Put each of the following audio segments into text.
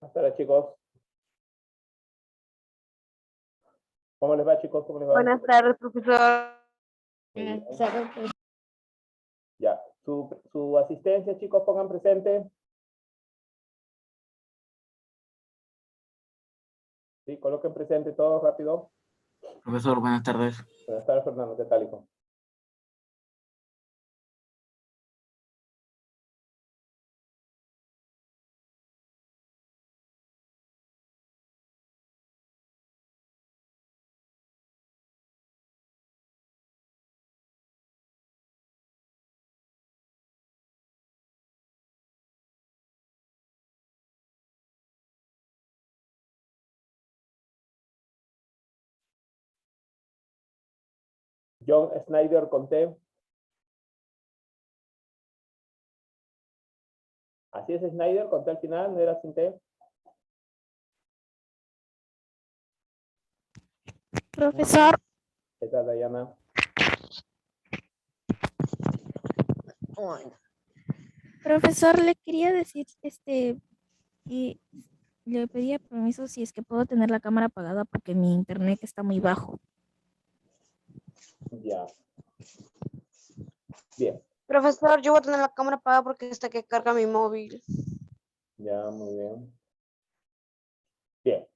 Hasta ahora, chicos. ¿Cómo les va, chicos? ¿Cómo les va? Buenas tardes, profesor. Muy bien. Ya. Su asistencia, chicos, pongan presente. Sí, coloquen presente todos rápido. Profesor, buenas tardes. Buenas tardes, Fernando. ¿Qué tal, hijo? John Snyder con T. Así es, Snyder, con T al final, no era sin T. Profesor. ¿Qué tal, Dayana? Profesor, le quería decir, y le pedía permiso si es que puedo tener la cámara apagada porque mi internet está muy bajo. Ya. Bien. Profesor, yo voy a tener la cámara apagada porque está que carga mi móvil. Ya, muy bien. Bien.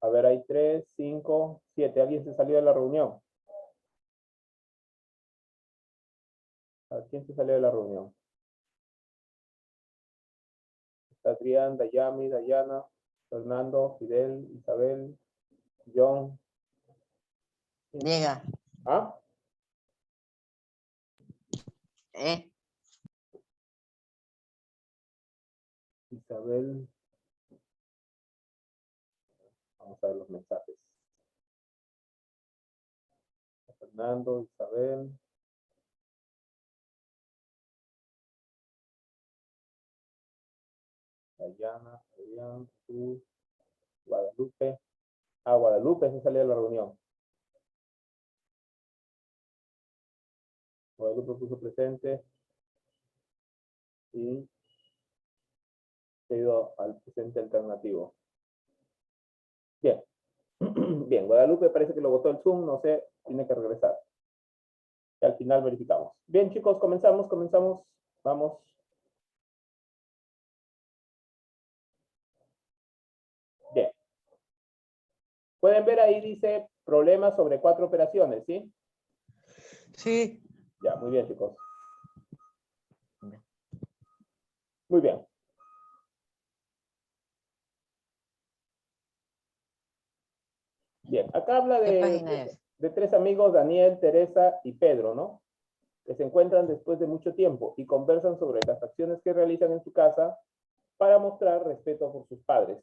A ver, hay 3, 5, 7. ¿Alguien se salió de la reunión? ¿A quién se salió de la reunión? Está Adrián, Dayami, Dayana, Fernando, Fidel, Isabel, John. Llega. ¿Ah? Isabel. Vamos a ver los mensajes. Fernando, Isabel. Dayana, Adrián, tú, Guadalupe. Ah, Guadalupe se salió de la reunión. Guadalupe puso presente. Y se ha ido al presente alternativo. Bien. Bien, Guadalupe parece que lo botó el Zoom, no sé, tiene que regresar. Y al final verificamos. Bien, chicos, comenzamos. Vamos. Bien. Pueden ver ahí dice problemas sobre 4 operaciones, ¿sí? Sí. Ya, muy bien, chicos. Muy bien. Bien, acá habla ¿Qué página es? de 3 amigos, Daniel, Teresa y Pedro, ¿no? Que se encuentran después de mucho tiempo y conversan sobre las acciones que realizan en su casa para mostrar respeto por sus padres.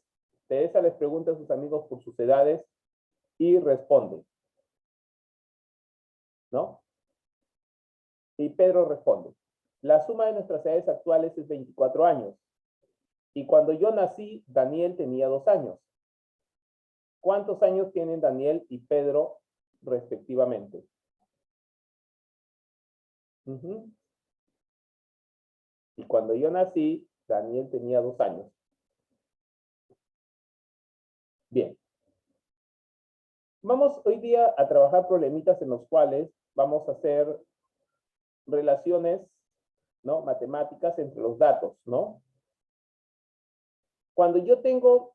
Teresa les pregunta a sus amigos por sus edades y responde, ¿no? Y Pedro responde, la suma de nuestras edades actuales es 24 años. Y cuando yo nací, Daniel tenía 2 años. ¿Cuántos años tienen Daniel y Pedro respectivamente? Y cuando yo nací, Daniel tenía 2 años. Bien. Vamos hoy día a trabajar problemitas en los cuales vamos a hacer relaciones, ¿no? Matemáticas entre los datos, ¿no? Cuando yo tengo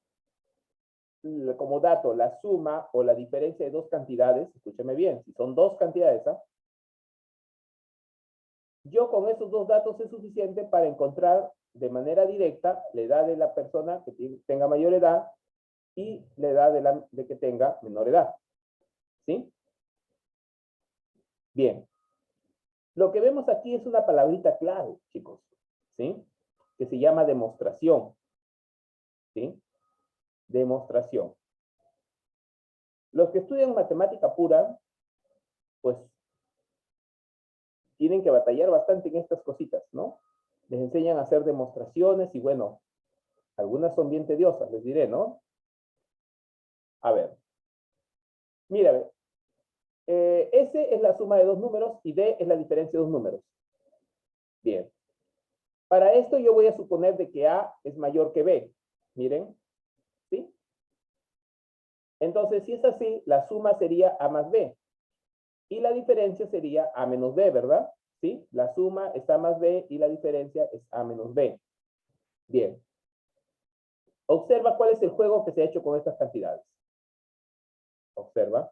como dato la suma o la diferencia de 2 cantidades, escúcheme bien, si son 2 cantidades, ¿ah? Yo con esos 2 datos es suficiente para encontrar de manera directa la edad de la persona que tenga mayor edad y la edad de que tenga menor edad. ¿Sí? Bien. Lo que vemos aquí es una palabrita clave, chicos. ¿Sí? Que se llama demostración. ¿Sí? Demostración. Los que estudian matemática pura, pues tienen que batallar bastante en estas cositas, ¿no? Les enseñan a hacer demostraciones y bueno, algunas son bien tediosas, les diré, ¿no? A ver. Mira, S es la suma de 2 números y D es la diferencia de 2 números. Bien. Para esto yo voy a suponer de que A es mayor que B. Miren, ¿sí? Entonces, si es así, la suma sería A más B. Y la diferencia sería A menos B, ¿verdad? ¿Sí? La suma es A más B y la diferencia es A menos B. Bien. Observa cuál es el juego que se ha hecho con estas cantidades. Observa.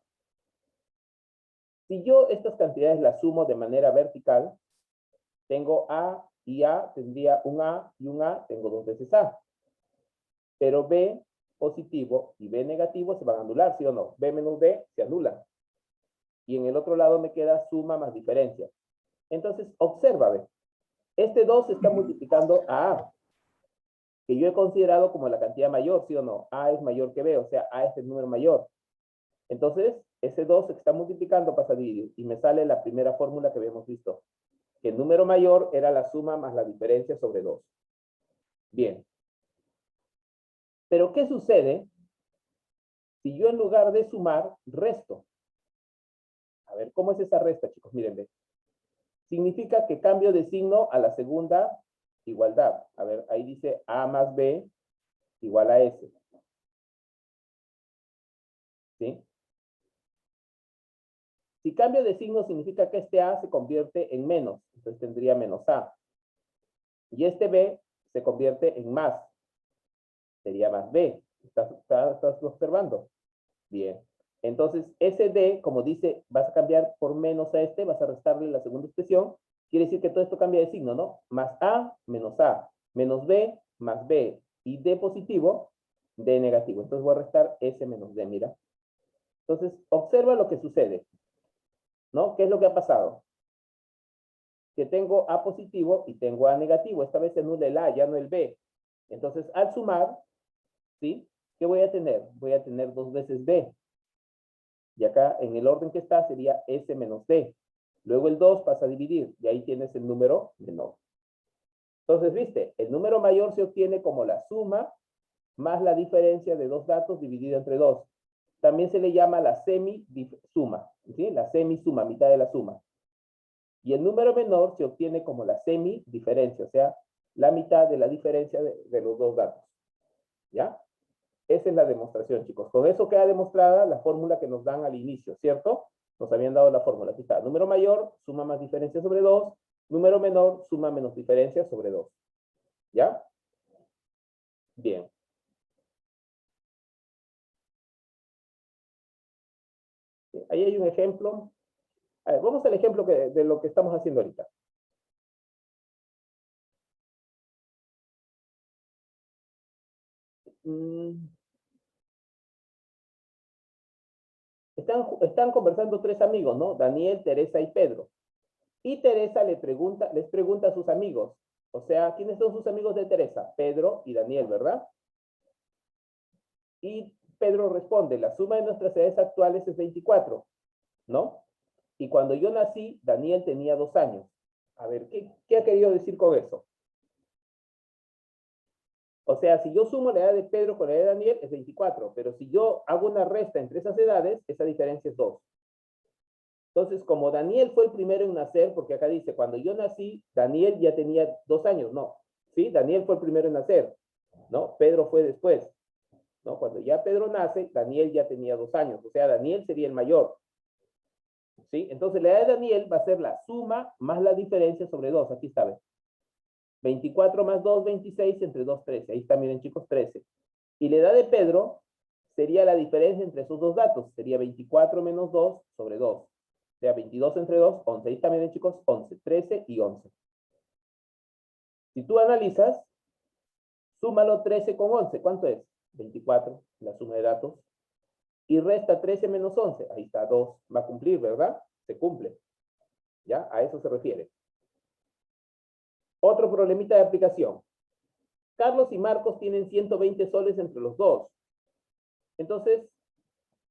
Si yo estas cantidades las sumo de manera vertical, tengo A y A, tendría un A y un A, tengo dos veces A. Pero B positivo y B negativo se van a anular, ¿sí o no? B menos B se anulan. Y en el otro lado me queda suma más diferencia. Entonces, observa, ve. Este 2 se está multiplicando a A, que yo he considerado como la cantidad mayor, ¿sí o no? A es mayor que B, o sea, A es el número mayor. Entonces, ese 2 se está multiplicando pasa a dividir, y me sale la primera fórmula que habíamos visto, que el número mayor era la suma más la diferencia sobre 2. Bien. Pero, ¿qué sucede si yo en lugar de sumar, resto? A ver, ¿cómo es esa resta, chicos? Miren, ve. Significa que cambio de signo a la segunda igualdad. A ver, ahí dice A más B igual a S. ¿Sí? Si cambio de signo significa que este A se convierte en menos. Entonces tendría menos A. Y este B se convierte en más. Sería más B. ¿Estás observando? Bien. Entonces, ese D, como dice, vas a cambiar por menos a este, vas a restarle la segunda expresión. Quiere decir que todo esto cambia de signo, ¿no? Más A, menos B, más B. Y D positivo, D negativo. Entonces voy a restar S menos D, mira. Entonces, observa lo que sucede, ¿no? ¿Qué es lo que ha pasado? Que tengo A positivo y tengo A negativo. Esta vez se anula el A, ya no el B. Entonces, al sumar, ¿sí? ¿Qué voy a tener? Voy a tener dos veces B. Y acá, en el orden que está, sería S menos D. Luego el 2 pasa a dividir, y ahí tienes el número menor. Entonces, ¿viste? El número mayor se obtiene como la suma más la diferencia de dos datos dividida entre 2. También se le llama la semisuma, ¿sí? La semisuma, mitad de la suma. Y el número menor se obtiene como la semidiferencia, o sea, la mitad de la diferencia de los dos datos. ¿Ya? Esa es la demostración, chicos. Con eso queda demostrada la fórmula que nos dan al inicio, ¿cierto? Nos habían dado la fórmula. Aquí está. Número mayor, suma más diferencia sobre 2. Número menor, suma menos diferencia sobre 2. ¿Ya? Bien. Ahí hay un ejemplo. A ver, vamos al ejemplo de lo que estamos haciendo ahorita. Están conversando tres amigos, ¿no? Daniel, Teresa y Pedro. Y Teresa les pregunta a sus amigos. O sea, ¿quiénes son sus amigos de Teresa? Pedro y Daniel, ¿verdad? Y Pedro responde, la suma de nuestras edades actuales es 24, ¿no? Y cuando yo nací, Daniel tenía 2 años. A ver, ¿qué ha querido decir con eso? O sea, si yo sumo la edad de Pedro con la edad de Daniel, es 24. Pero si yo hago una resta entre esas edades, esa diferencia es 2. Entonces, como Daniel fue el primero en nacer, porque acá dice, cuando yo nací, Daniel ya tenía 2 años. No, ¿sí? Daniel fue el primero en nacer, ¿no? Pedro fue después, ¿no? Cuando ya Pedro nace, Daniel ya tenía 2 años. O sea, Daniel sería el mayor. ¿Sí? Entonces, la edad de Daniel va a ser la suma más la diferencia sobre 2. Aquí está, ¿ves? 24 más 2, 26, entre 2, 13. Ahí está, miren, chicos, 13. Y la edad de Pedro sería la diferencia entre esos dos datos. Sería 24 menos 2 sobre 2. O sea, 22 entre 2, 11. Ahí está, miren, chicos, 11. 13 y 11. Si tú analizas, súmalo 13 con 11. ¿Cuánto es? 24, la suma de datos. Y resta 13 menos 11. Ahí está, 2. Va a cumplir, ¿verdad? Se cumple. ¿Ya? A eso se refiere. Otro problemita de aplicación. Carlos y Marcos tienen 120 soles entre los dos. Entonces,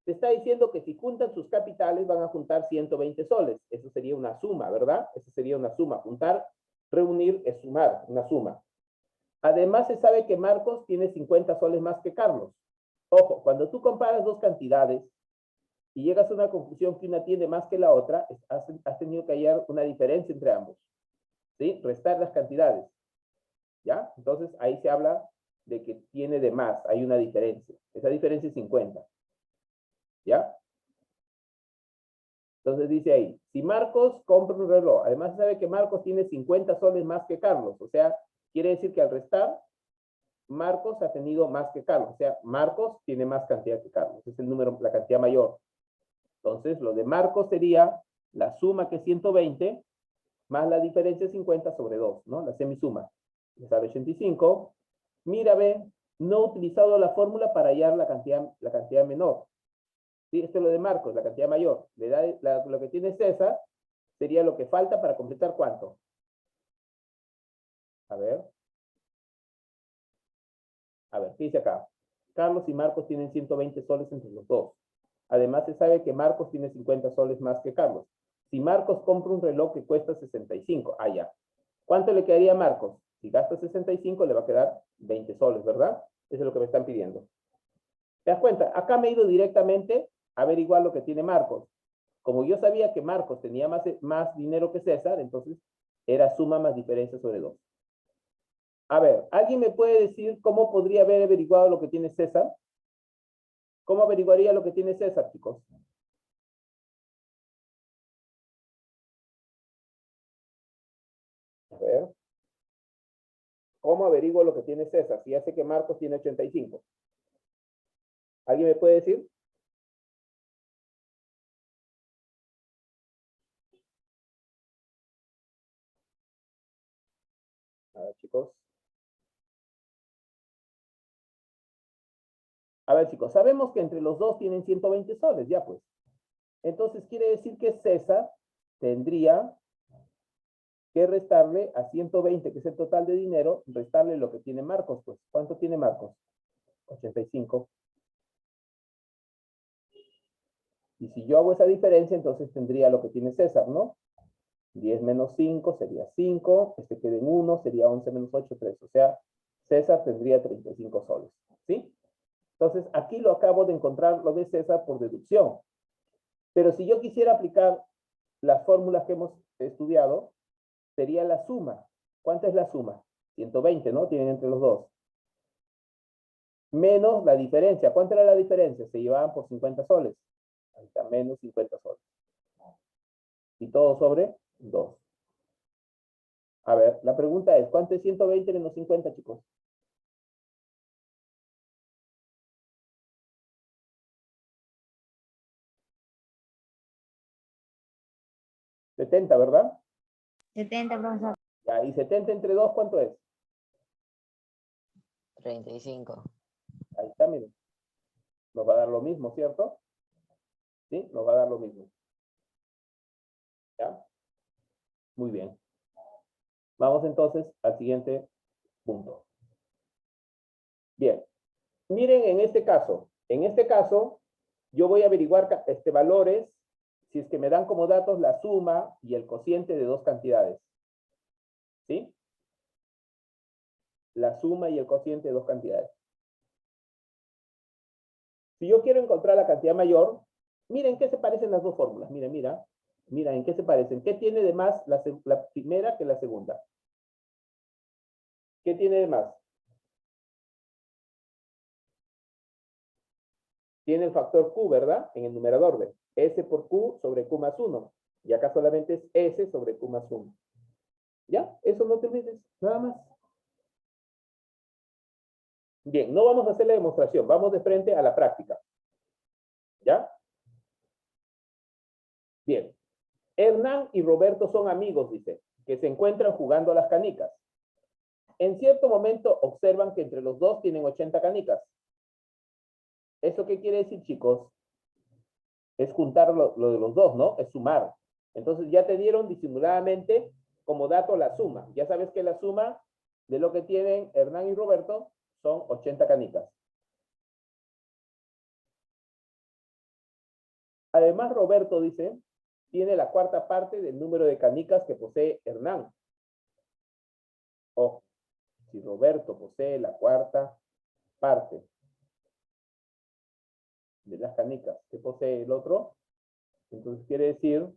te está diciendo que si juntan sus capitales van a juntar 120 soles. Eso sería una suma, ¿verdad? Eso sería una suma. Juntar, reunir es sumar, una suma. Además, se sabe que Marcos tiene 50 soles más que Carlos. Ojo, cuando tú comparas dos cantidades y llegas a una conclusión que una tiene más que la otra, has tenido que hallar una diferencia entre ambos. ¿Sí? Restar las cantidades. ¿Ya? Entonces, ahí se habla de que tiene de más, hay una diferencia. Esa diferencia es 50. ¿Ya? Entonces dice ahí, si Marcos compra un reloj, además se sabe que Marcos tiene 50 soles más que Carlos, o sea, quiere decir que al restar, Marcos ha tenido más que Carlos, o sea, Marcos tiene más cantidad que Carlos, es el número, la cantidad mayor. Entonces, lo de Marcos sería la suma que es 120, más la diferencia 50 sobre 2, ¿no? La semisuma. Me sale 85. Mira, ve, no he utilizado la fórmula para hallar la cantidad menor. ¿Sí? Esto es lo de Marcos, la cantidad mayor. Le da lo que tiene César, sería lo que falta para completar ¿cuánto? A ver. A ver, ¿qué dice acá? Carlos y Marcos tienen 120 soles entre los dos. Además, se sabe que Marcos tiene 50 soles más que Carlos. Si Marcos compra un reloj que cuesta 65, ya. ¿Cuánto le quedaría a Marcos? Si gasta 65, le va a quedar 20 soles, ¿verdad? Eso es lo que me están pidiendo. ¿Te das cuenta? Acá me he ido directamente a averiguar lo que tiene Marcos. Como yo sabía que Marcos tenía más dinero que César, entonces era suma más diferencia sobre 2. A ver, ¿alguien me puede decir cómo podría haber averiguado lo que tiene César? ¿Cómo averiguaría lo que tiene César, chicos? A ver. ¿Cómo averiguo lo que tiene César? Si ya sé que Marcos tiene 85. ¿Alguien me puede decir? A ver, chicos. A ver, chicos, sabemos que entre los dos tienen 120 soles, ya pues. Entonces quiere decir que César tendría que restarle a 120, que es el total de dinero, restarle lo que tiene Marcos, pues. ¿Cuánto tiene Marcos? 85. Y si yo hago esa diferencia, entonces tendría lo que tiene César, ¿no? 10 menos 5 sería 5, este queda en 1, sería 11 menos 8, 3. O sea, César tendría 35 soles, ¿sí? Entonces, aquí lo acabo de encontrar, lo de César, por deducción. Pero si yo quisiera aplicar las fórmulas que hemos estudiado, sería la suma. ¿Cuánta es la suma? 120, ¿no? Tienen entre los dos. Menos la diferencia. ¿Cuánta era la diferencia? Se llevaban por 50 soles. Ahí está, menos 50 soles. Y todo sobre 2. A ver, la pregunta es, ¿cuánto es 120 menos 50, chicos? 70, ¿verdad? 70, profesor. Ya, y 70 entre 2, ¿cuánto es? 35. Ahí está, miren. Nos va a dar lo mismo, ¿cierto? ¿Sí? Nos va a dar lo mismo. ¿Ya? Muy bien. Vamos entonces al siguiente punto. Bien. Miren en este caso. En este caso, yo voy a averiguar valores si es que me dan como datos la suma y el cociente de dos cantidades. ¿Sí? La suma y el cociente de dos cantidades. Si yo quiero encontrar la cantidad mayor, miren qué se parecen las dos fórmulas. Mira en qué se parecen. ¿Qué tiene de más la primera que la segunda? ¿Qué tiene de más? Tiene el factor Q, ¿verdad? En el numerador, ¿ve? S por Q sobre Q más 1. Y acá solamente es S sobre Q más 1. ¿Ya? Eso no te olvides, nada más. Bien, no vamos a hacer la demostración, vamos de frente a la práctica. ¿Ya? Bien. Hernán y Roberto son amigos, dice, que se encuentran jugando a las canicas. En cierto momento observan que entre los dos tienen 80 canicas. ¿Eso qué quiere decir, chicos? Es juntar lo de los dos, ¿no? Es sumar. Entonces ya te dieron disimuladamente como dato la suma. Ya sabes que la suma de lo que tienen Hernán y Roberto son 80 canicas. Además, Roberto dice, tiene la cuarta parte del número de canicas que posee Hernán. Ojo, si Roberto posee la cuarta parte de las canicas que posee el otro, entonces quiere decir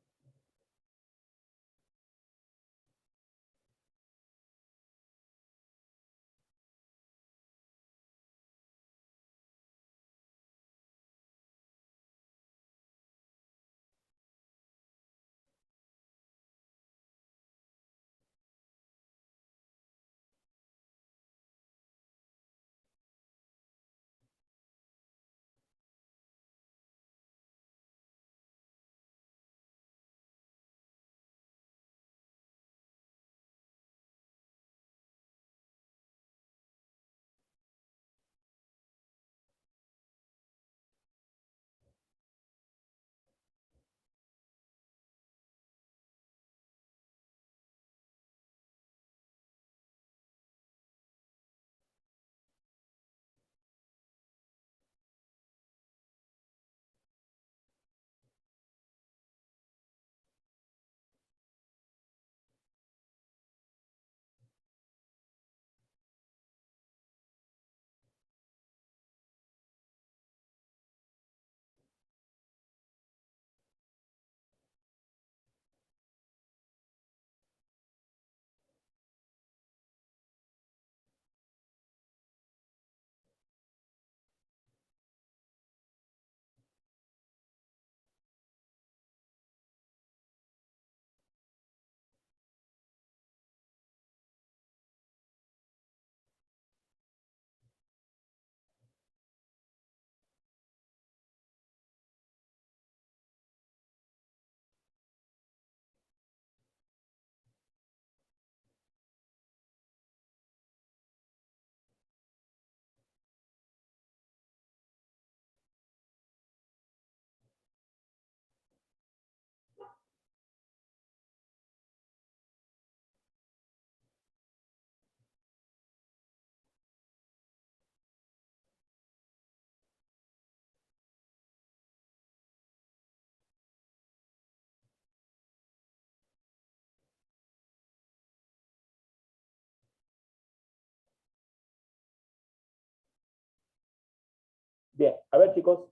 Bien, a ver, chicos.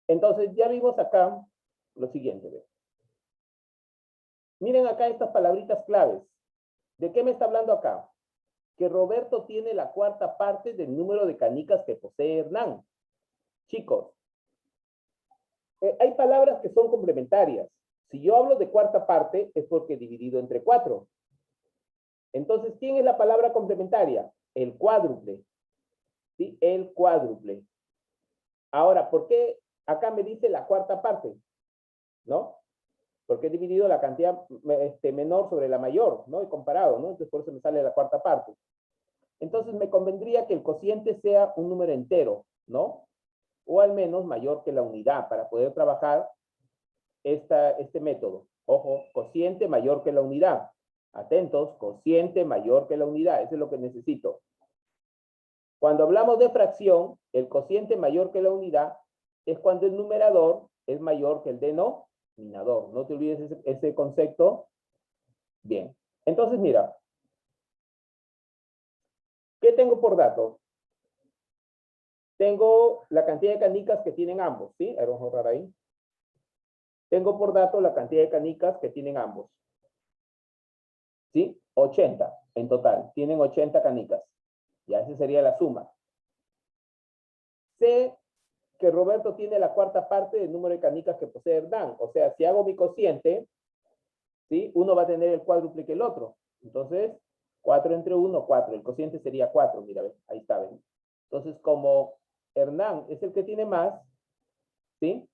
Entonces, ya vimos acá lo siguiente. ¿Ve? Miren acá estas palabritas claves. ¿De qué me está hablando acá? Que Roberto tiene la cuarta parte del número de canicas que posee Hernán. Chicos, hay palabras que son complementarias. Si yo hablo de cuarta parte, es porque he dividido entre 4. Entonces, ¿quién es la palabra complementaria? El cuádruple. ¿Sí? El cuádruple. Ahora, ¿por qué acá me dice la cuarta parte? ¿No? Porque he dividido la cantidad menor sobre la mayor, ¿no? He comparado, ¿no? Entonces, por eso me sale la cuarta parte. Entonces, me convendría que el cociente sea un número entero, ¿no? O al menos mayor que la unidad para poder trabajar este método. Ojo, cociente mayor que la unidad. Atentos, cociente mayor que la unidad. Eso es lo que necesito. Cuando hablamos de fracción, el cociente mayor que la unidad es cuando el numerador es mayor que el denominador. No te olvides ese concepto. Bien. Entonces, mira. ¿Qué tengo por dato? Tengo la cantidad de canicas que tienen ambos, ¿sí? A ver, vamos a borrar ahí. Tengo por dato la cantidad de canicas que tienen ambos. ¿Sí? 80 en total. Tienen 80 canicas. Ya, esa sería la suma. Sé que Roberto tiene la cuarta parte del número de canicas que posee Hernán. O sea, si hago mi cociente, ¿sí? Uno va a tener el cuádruple que el otro. Entonces, 4 entre 1, 4. El cociente sería 4. Mira, ¿ves? Ahí está, ¿ven? Entonces, como Hernán es el que tiene más, ¿sí?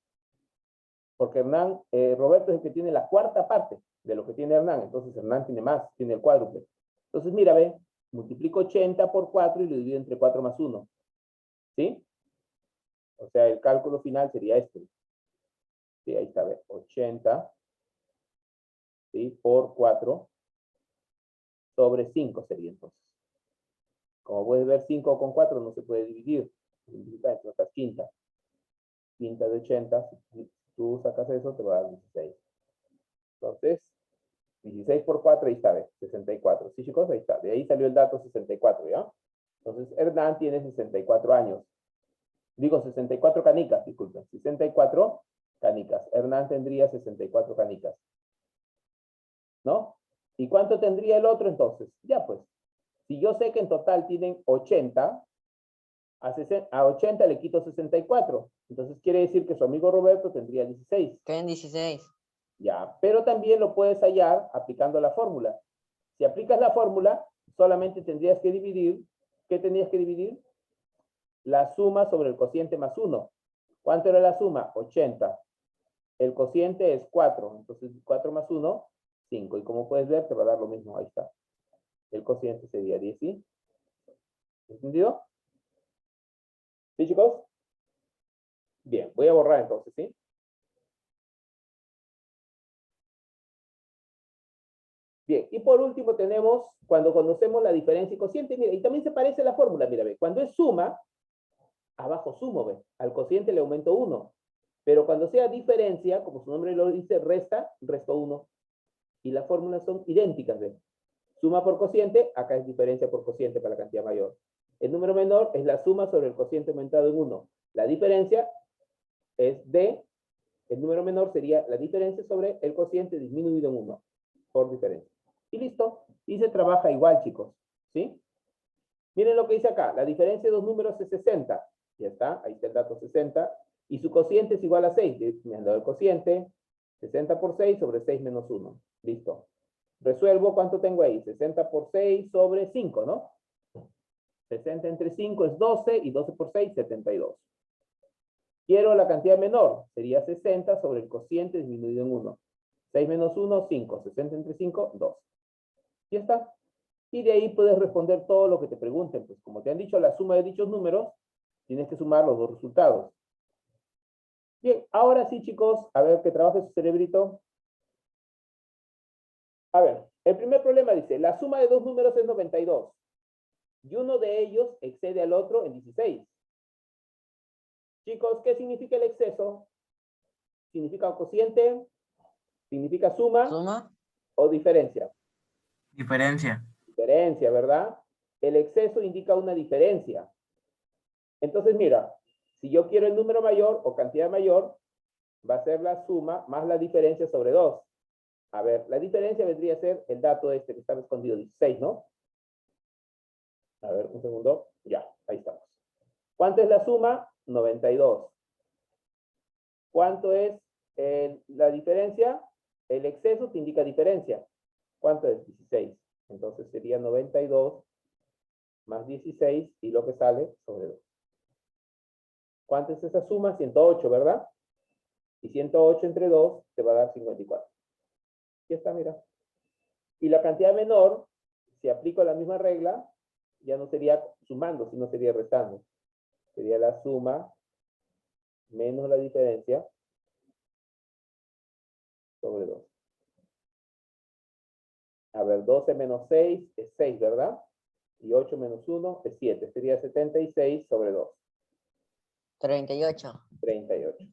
Porque Roberto es el que tiene la cuarta parte de lo que tiene Hernán. Entonces, Hernán tiene más, tiene el cuádruple. Entonces, mira, ¿ven? Multiplico 80 por 4 y lo divido entre 4 más 1. ¿Sí? O sea, el cálculo final sería este. Sí, ahí está, ¿ven? 80, ¿sí? Por 4 sobre 5 sería entonces. Como puedes ver, 5 con 4 no se puede dividir. Entonces, quinta. Quinta de 80. Si tú sacas eso, te va a dar 16. Entonces, 16 por 4, ahí está, ¿ves? 64. ¿Sí, chicos? Ahí está. De ahí salió el dato 64, ¿ya? Entonces, Hernán tiene 64 años. Digo, 64 canicas, disculpen. 64 canicas. Hernán tendría 64 canicas. ¿No? ¿Y cuánto tendría el otro entonces? Ya, pues. Si yo sé que en total tienen 80, a 80 le quito 64. Entonces quiere decir que su amigo Roberto tendría 16. Quedan 16. Ya, pero también lo puedes hallar aplicando la fórmula. Si aplicas la fórmula, solamente tendrías que dividir. ¿Qué tenías que dividir? La suma sobre el cociente más 1. ¿Cuánto era la suma? 80. El cociente es 4. Entonces 4 más 1, 5. Y como puedes ver, te va a dar lo mismo. Ahí está. El cociente sería 10, ¿sí? ¿Entendido? ¿Sí, chicos? Bien, voy a borrar entonces, ¿sí? Bien, y por último tenemos cuando conocemos la diferencia y cociente. Mira, y también se parece la fórmula, mira, ve. Cuando es suma, abajo sumo, ve. Al cociente le aumento 1. Pero cuando sea diferencia, como su nombre lo dice, resta, resto 1. Y las fórmulas son idénticas, ve. Suma por cociente, acá es diferencia por cociente para la cantidad mayor. El número menor es la suma sobre el cociente aumentado en 1. La diferencia es el número menor sería la diferencia sobre el cociente disminuido en 1, por diferencia. Y listo. Y se trabaja igual, chicos. ¿Sí? Miren lo que dice acá. La diferencia de dos números es 60. Ya está. Ahí está el dato 60. Y su cociente es igual a 6. Me han dado el cociente. 60 por 6 sobre 6 menos 1. Listo. Resuelvo. ¿Cuánto tengo ahí? 60 por 6 sobre 5, ¿no? 60 entre 5 es 12. Y 12 por 6, 72. Quiero la cantidad menor. Sería 60 sobre el cociente disminuido en 1. 6 menos 1, 5. 60 entre 5, 2. ¿Ya está? Y de ahí puedes responder todo lo que te pregunten. Pues como te han dicho la suma de dichos números, tienes que sumar los dos resultados. Bien, ahora sí, chicos, a ver que trabaje su cerebrito. A ver, el primer problema dice, la suma de dos números es 92. Y uno de ellos excede al otro en 16. Chicos, ¿qué significa el exceso? ¿Significa cociente? ¿Significa suma? Suma. ¿O diferencia? Diferencia. Diferencia, ¿verdad? El exceso indica una diferencia. Entonces, mira, si yo quiero el número mayor o cantidad mayor, va a ser la suma más la diferencia sobre 2. A ver, la diferencia vendría a ser el dato este que estaba escondido, 16, ¿no? A ver, un segundo. Ya, ahí estamos. ¿Cuánto es la suma? 92. ¿Cuánto es la diferencia? El exceso te indica diferencia. ¿Cuánto es? 16. Entonces sería 92 más 16 y lo que sale sobre 2. ¿Cuánto es esa suma? 108, ¿verdad? Y 108 entre 2 te va a dar 54. Aquí está, mira. Y la cantidad menor, si aplico la misma regla, ya no sería sumando, sino sería restando. Sería la suma menos la diferencia sobre 2. A ver, 12 menos 6 es 6, ¿verdad? Y 8 menos 1 es 7. Sería 76 sobre 2. 38. 38.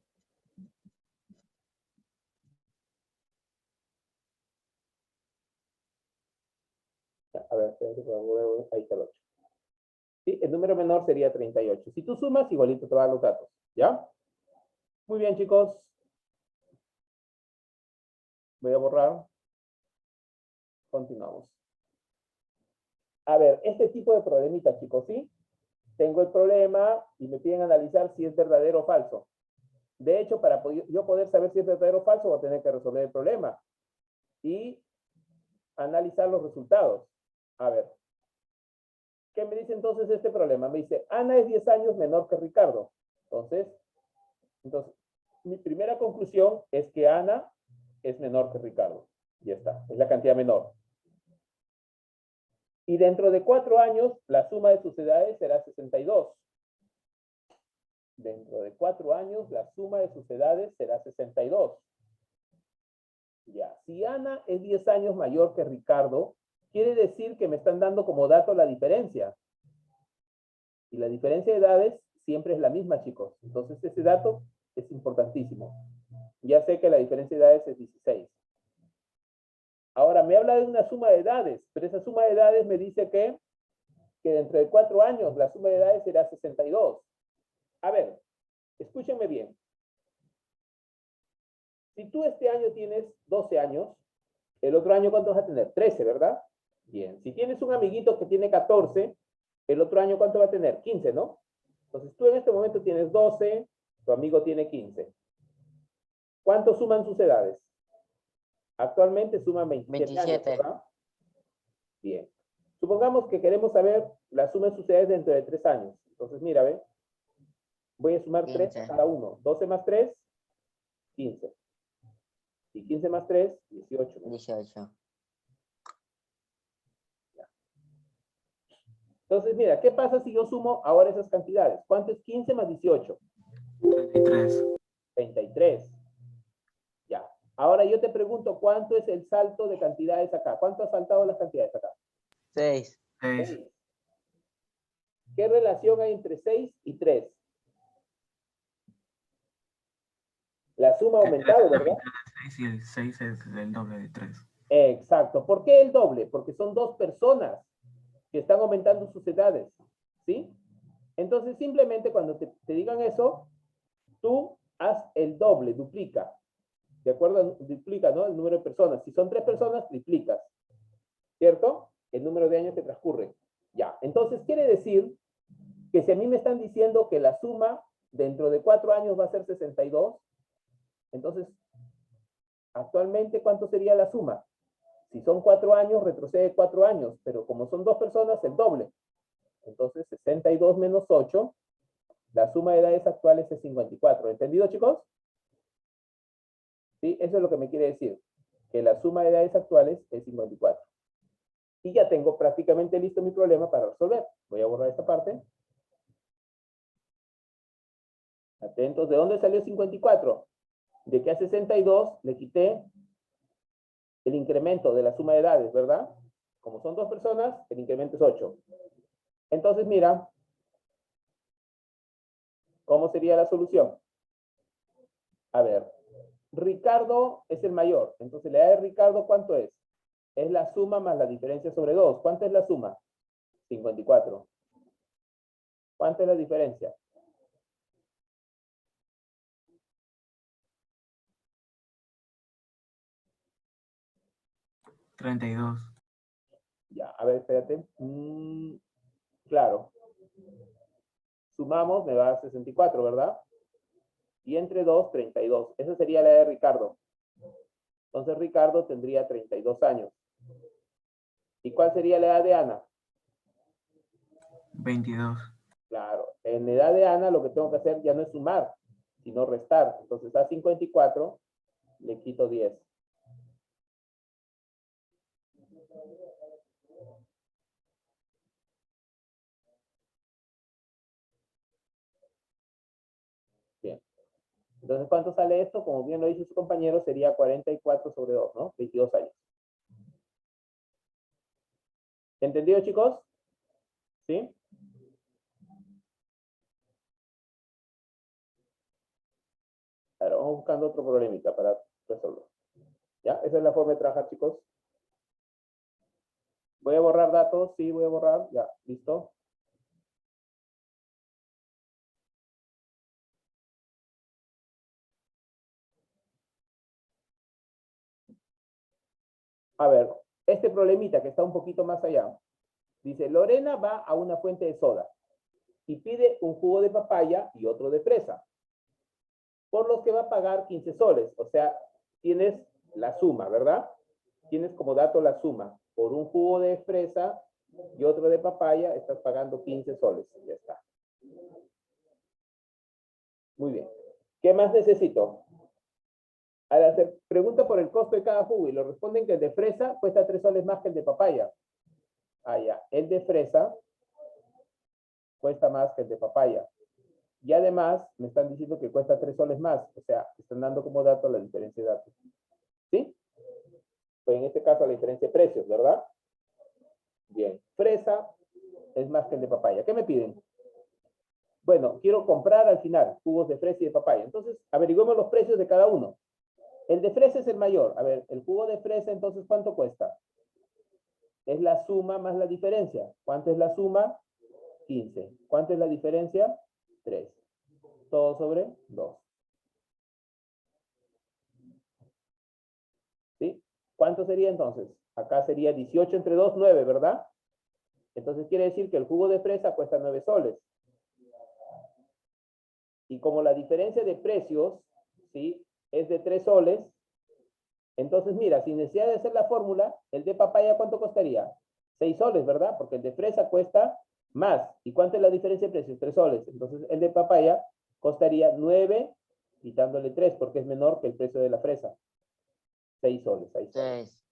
A ver, ahí está el 8. Sí, el número menor sería 38. Si tú sumas, igualito te van los datos. ¿Ya? Muy bien, chicos. Voy a borrar. Continuamos. A ver, este tipo de problemitas, chicos, ¿sí? Tengo el problema y me piden analizar si es verdadero o falso. De hecho, para yo poder saber si es verdadero o falso, voy a tener que resolver el problema y analizar los resultados. A ver. ¿Qué me dice entonces este problema? Me dice, Ana es 10 años menor que Ricardo. Entonces, mi primera conclusión es que Ana es menor que Ricardo. Ya está, es la cantidad menor. Y dentro de 4 años, la suma de sus edades será 62. Dentro de 4 años, la suma de sus edades será 62. Ya, si Ana es 10 años mayor que Ricardo, quiere decir que me están dando como dato la diferencia. Y la diferencia de edades siempre es la misma, chicos. Entonces, ese dato es importantísimo. Ya sé que la diferencia de edades es 16. Ahora, me habla de una suma de edades, pero esa suma de edades me dice que dentro de 4 años la suma de edades será 62. A ver, escúchenme bien. Si tú este año tienes 12 años, el otro año ¿cuánto vas a tener? 13, ¿verdad? Bien. Si tienes un amiguito que tiene 14, el otro año ¿cuánto va a tener? 15, ¿no? Entonces tú en este momento tienes 12, tu amigo tiene 15. ¿Cuánto suman sus edades? Actualmente suman 27 años, 27. ¿verdad? Bien. Supongamos que queremos saber la suma de sus edades dentro de 3 años. Entonces, mira, ¿ven? Voy a sumar 3 a 15. cada uno. 12 más 3, 15. Y 15 más 3, 18. ¿no? 18. Entonces, mira, ¿qué pasa si yo sumo ahora esas cantidades? ¿Cuánto es 15 más 18? 33. 33. Ya. Ahora yo te pregunto, ¿cuánto es el salto de cantidades acá? ¿Cuánto ha saltado las cantidades acá? 6. 6. 6. ¿Qué relación hay entre 6 y 3? La suma ha aumentado, ¿verdad? 6 y el 6 es el doble de 3. Exacto. ¿Por qué el doble? Porque son 2 personas que están aumentando sus edades. ¿Sí? Entonces, simplemente cuando te digan eso, tú haz el doble, duplica. ¿De acuerdo? Duplica, ¿no? El número de personas. Si son 3 personas, triplicas. ¿Cierto? El número de años que transcurre. Ya. Entonces, quiere decir que si a mí me están diciendo que la suma dentro de 4 años va a ser 62, entonces, actualmente, ¿cuánto sería la suma? Si son 4 años, retrocede 4 años, pero como son 2 personas, el doble. Entonces, 62 menos 8, la suma de edades actuales es 54. ¿Entendido, chicos? ¿Sí? Eso es lo que me quiere decir, que la suma de edades actuales es 54. Y ya tengo prácticamente listo mi problema para resolver. Voy a borrar esta parte. Atentos, ¿de dónde salió 54? De que a 62 le quité el incremento de la suma de edades, ¿verdad? Como son 2 personas, el incremento es 8. Entonces, mira, ¿cómo sería la solución? A ver, Ricardo es el mayor. Entonces, la edad de Ricardo, ¿cuánto es? Es la suma más la diferencia sobre 2. ¿Cuánto es la suma? 54. ¿Cuánto es la diferencia? $32. Ya, a ver, espérate. Claro. Sumamos, me va a 64, ¿verdad? Y entre 2, 32. Esa sería la de Ricardo. Entonces Ricardo tendría 32 años. ¿Y cuál sería la edad de Ana? 22. Claro, en la edad de Ana lo que tengo que hacer ya no es sumar, sino restar. Entonces a 54 le quito 10. Bien. Entonces, ¿cuánto sale esto? Como bien lo dice su compañero, sería 44 sobre 2, ¿no? 22 años. ¿Entendido, chicos? ¿Sí? Ahora vamos buscando otro problemita para resolver. ¿Ya? Esa es la forma de trabajar, chicos. Voy a borrar datos. Sí, voy a borrar. Ya, listo. A ver, este problemita que está un poquito más allá. Dice, Lorena va a una fuente de soda y pide un jugo de papaya y otro de fresa, por los que va a pagar 15 soles. O sea, tienes la suma, ¿verdad? Tienes como dato la suma. Por un jugo de fresa y otro de papaya, estás pagando 15 soles. Ya está. Muy bien. ¿Qué más necesito? Al hacer pregunta por el costo de cada jugo y lo responden que el de fresa cuesta 3 soles más que el de papaya. Ah, ya. El de fresa cuesta más que el de papaya. Y además me están diciendo que cuesta 3 soles más. O sea, están dando como dato la diferencia de datos. ¿Sí? Pues en este caso la diferencia de precios, ¿verdad? Bien. Fresa es más que el de papaya. ¿Qué me piden? Bueno, quiero comprar al final jugos de fresa y de papaya. Entonces, averiguemos los precios de cada uno. El de fresa es el mayor. A ver, el jugo de fresa, entonces, ¿cuánto cuesta? Es la suma más la diferencia. ¿Cuánto es la suma? 15. ¿Cuánto es la diferencia? 3. Todo sobre 2. ¿Sí? ¿Cuánto sería entonces? Acá sería 18 entre 2, 9, ¿verdad? Entonces quiere decir que el jugo de fresa cuesta 9 soles. Y como la diferencia de precios, ¿sí?, es de 3 soles, entonces mira, sin necesidad de hacer la fórmula, el de papaya, ¿cuánto costaría? 6 soles, ¿verdad? Porque el de fresa cuesta más. ¿Y cuánto es la diferencia de precios? 3 soles. Entonces el de papaya costaría 9, quitándole 3, porque es menor que el precio de la fresa. 6 soles, 6 soles. 6.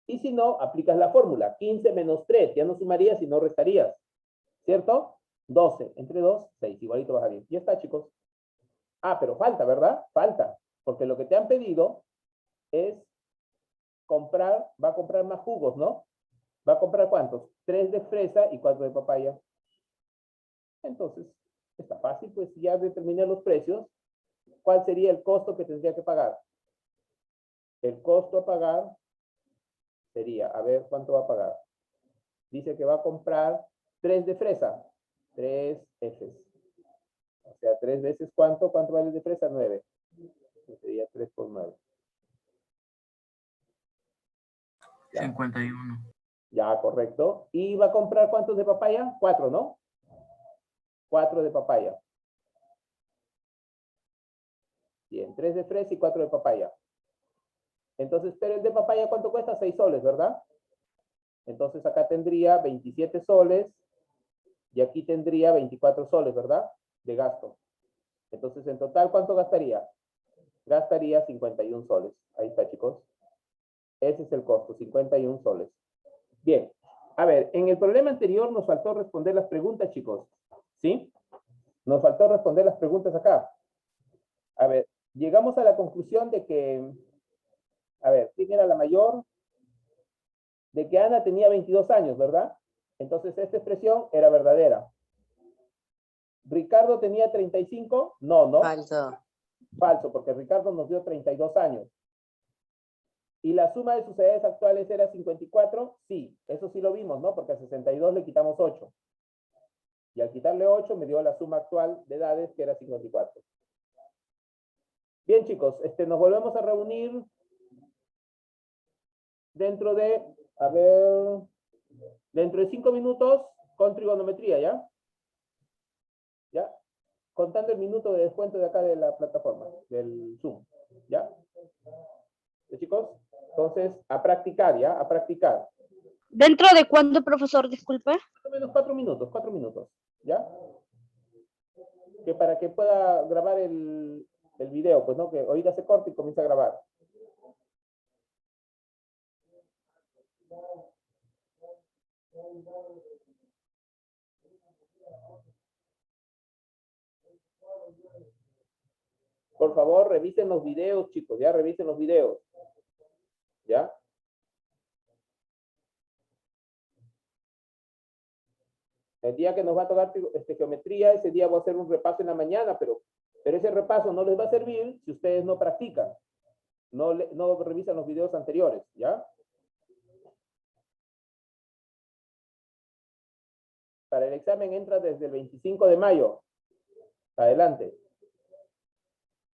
Y si no, aplicas la fórmula. 15 menos 3, ya no sumarías, sino restarías. ¿Cierto? 12, entre 2, 6. Igualito baja bien. Ya está, chicos. Ah, pero falta, ¿verdad? Falta. Porque lo que te han pedido es comprar, va a comprar más jugos, ¿no? ¿Va a comprar cuántos? 3 de fresa y 4 de papaya. Entonces, está fácil, pues ya determiné los precios. ¿Cuál sería el costo que tendría que pagar? El costo a pagar sería, a ver, ¿cuánto va a pagar? Dice que va a comprar 3 de fresa. 3 Fs. O sea, 3 veces ¿cuánto? ¿Cuánto vale el de fresa? 9. Sería 3 por 9. Ya. 51. Ya, correcto. ¿Y va a comprar cuántos de papaya? 4, ¿no? 4 de papaya. Bien, 3 de fresa y 4 de papaya. Entonces, pero el de papaya, ¿cuánto cuesta? 6 soles, ¿verdad? Entonces acá tendría 27 soles y aquí tendría 24 soles, ¿verdad? De gasto. Entonces, en total, ¿cuánto gastaría? Gastaría 51 soles. Ahí está, chicos. Ese es el costo, 51 soles. Bien. A ver, en el problema anterior nos faltó responder las preguntas, chicos. ¿Sí? Nos faltó responder las preguntas acá. A ver, llegamos a la conclusión de que, a ver, ¿quién era la mayor? De que Ana tenía 22 años, ¿verdad? Entonces esta expresión era verdadera. ¿Ricardo tenía 35? No, ¿no? Falso. Falso, porque Ricardo nos dio 32 años. ¿Y la suma de sus edades actuales era 54? Sí, eso sí lo vimos, ¿no? Porque a 62 le quitamos 8. Y al quitarle 8 me dio la suma actual de edades, que era 54. Bien, chicos, nos volvemos a reunir dentro de, dentro de 5 minutos con trigonometría, ¿ya? ¿Ya? Contando el minuto de descuento de acá de la plataforma, del Zoom, ¿ya? ¿Sí, chicos? Entonces, a practicar, ¿ya? A practicar. ¿Dentro de cuándo, profesor? Disculpe. Más o menos 4 minutos, ¿ya? Que para que pueda grabar el video, pues, ¿no? Que ahorita se corte y comienza a grabar. Por favor, revisen los videos, chicos, ya, revisen los videos. ¿Ya? El día que nos va a tocar geometría, ese día voy a hacer un repaso en la mañana, pero ese repaso no les va a servir si ustedes no practican. No revisan los videos anteriores, ¿ya? Para el examen entra desde el 25 de mayo. Adelante.